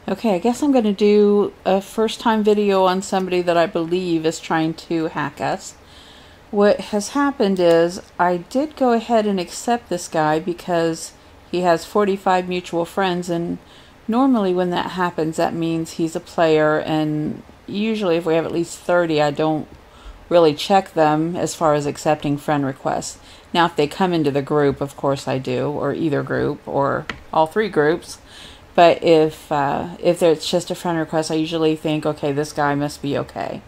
Okay, I guess I'm going to do a first time video on somebody that I believe is trying to hack us. What has happened is I did go ahead and accept this guy because he has 45 mutual friends, and normally when that happens that means he's a player, and usually if we have at least 30 I don't really check them as far as accepting friend requests. Now if they come into the group, of course I do, or either group or all three groups. But if it's just a friend request, I usually think, okay, this guy must be okay.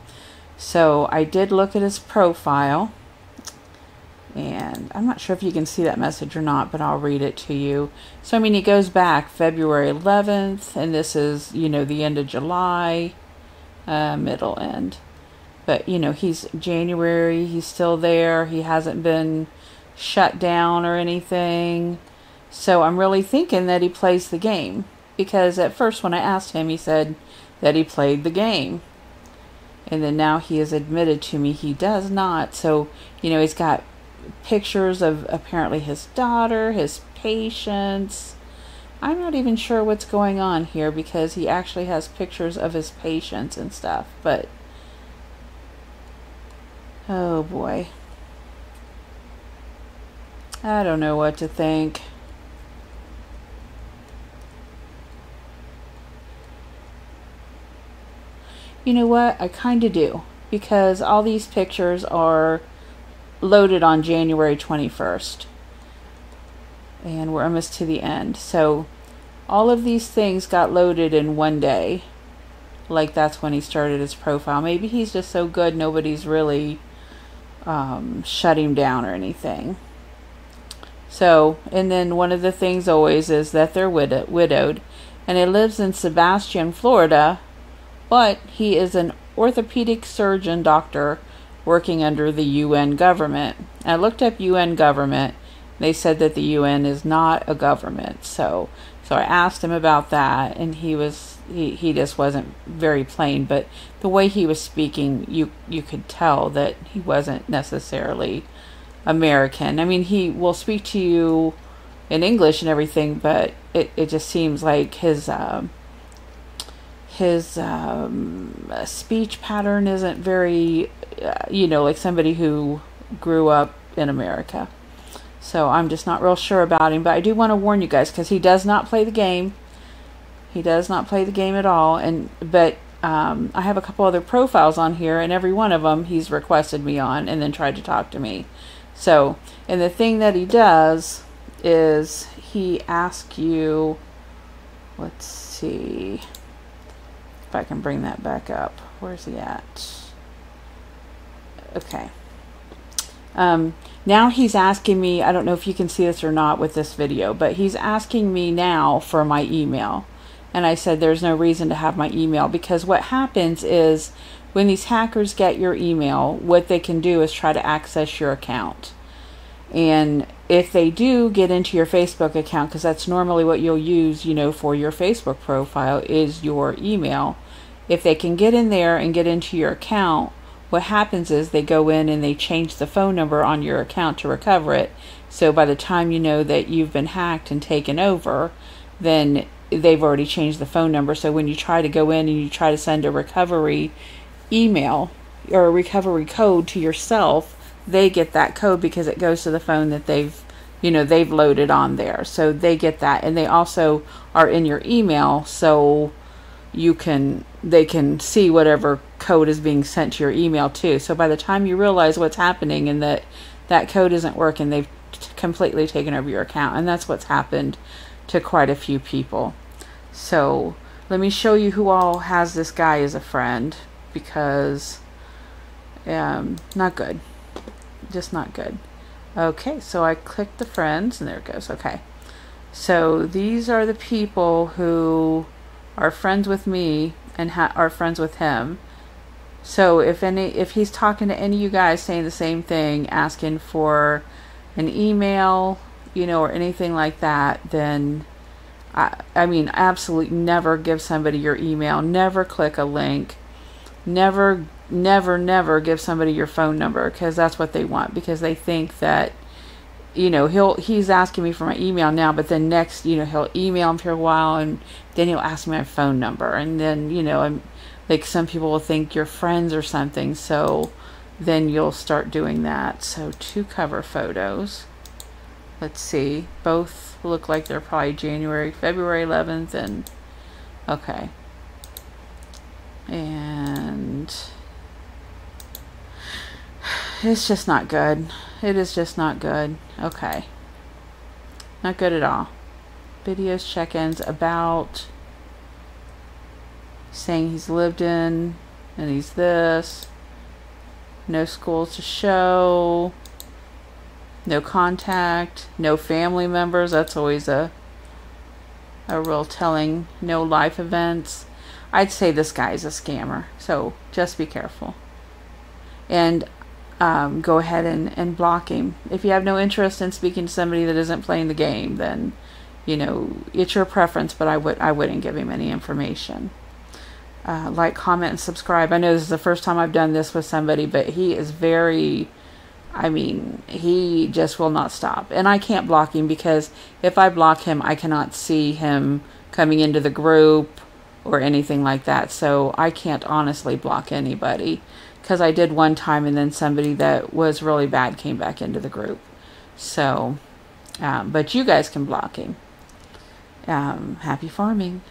So I did look at his profile, and I'm not sure if you can see that message or not, but I'll read it to you. So, I mean, he goes back February 11th, and this is, the end of July, middle end. But, he's January, he's still there. He hasn't been shut down or anything. So I'm really thinking that he plays the game. Because at first when I asked him, he said that he played the game. And then now he has admitted to me he does not. So, he's got pictures of apparently his daughter, his patients. I'm not even sure what's going on here because he actually has pictures of his patients and stuff. But, oh boy. I don't know what to think. You know what? I kind of do, because all these pictures are loaded on January 21st. And we're almost to the end. So all of these things got loaded in one day. Like that's when he started his profile. Maybe he's just so good nobody's really shut him down or anything. So, and then one of the things always is that they're widowed. And he lives in Sebastian, Florida. But he is an orthopedic surgeon doctor working under the UN government. I looked up UN government. They said that the UN is not a government. So I asked him about that, and he just wasn't very plain. But the way he was speaking, you could tell that he wasn't necessarily American. I mean, he will speak to you in English and everything, but it just seems like his speech pattern isn't very, like somebody who grew up in America. So I'm just not real sure about him. But I do want to warn you guys, because he does not play the game. He does not play the game at all. But I have a couple other profiles on here, and every one of them he's requested me on and then tried to talk to me. So, and the thing that he does is he asks you, let's see if I can bring that back up. Where's he at? Okay. Now he's asking me, I don't know if you can see this or not with this video, but he's asking me now for my email. And I said there's no reason to have my email, because what happens is when these hackers get your email, what they can do is try to access your account. And if they do get into your Facebook account, because that's normally what you'll use, for your Facebook profile is your email. If they can get in there and get into your account, what happens is they go in and they change the phone number on your account to recover it. So by the time you know that you've been hacked and taken over, then they've already changed the phone number. So when you try to go in and you try to send a recovery email or a recovery code to yourself, they get that code because it goes to the phone that they've loaded on there. So they get that, and they also are in your email, so they can see whatever code is being sent to your email too. So by the time you realize what's happening and that code isn't working, they've completely taken over your account. And that's what's happened to quite a few people. So let me show you who all has this guy as a friend, because not good. Just not good. Okay, so I clicked the friends, and there it goes. Okay. So these are the people who are friends with me and are friends with him. So if he's talking to any of you guys saying the same thing, asking for an email, or anything like that, then I mean, absolutely never give somebody your email. Never click a link. Never give somebody your phone number, because that's what they want, because they think that you know, he's asking me for my email now, but then next, you know, he'll email him for a while, and then he'll ask me my phone number, and then, you know, I'm like, some people will think you're friends or something, so then you'll start doing that. So 2 cover photos. Let's see, both look like they're probably February 11th, and okay. And it's just not good. It is just not good. Okay. Not good at all. Videos, check-ins, about, saying he's lived in, and he's this. No schools to show. No contact. No family members. That's always a real telling. No life events. I'd say this guy's a scammer, so just be careful. And go ahead and block him. If you have no interest in speaking to somebody that isn't playing the game, then, you know, it's your preference, but I wouldn't give him any information. Like, comment, and subscribe. I know this is the first time I've done this with somebody, but he is very, I mean, he just will not stop. And I can't block him, because if I block him, I cannot see him coming into the group or anything like that. So I can't honestly block anybody, because I did one time, and then somebody that was really bad came back into the group. So, but you guys can block him. Happy farming.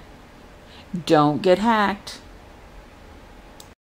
Don't get hacked.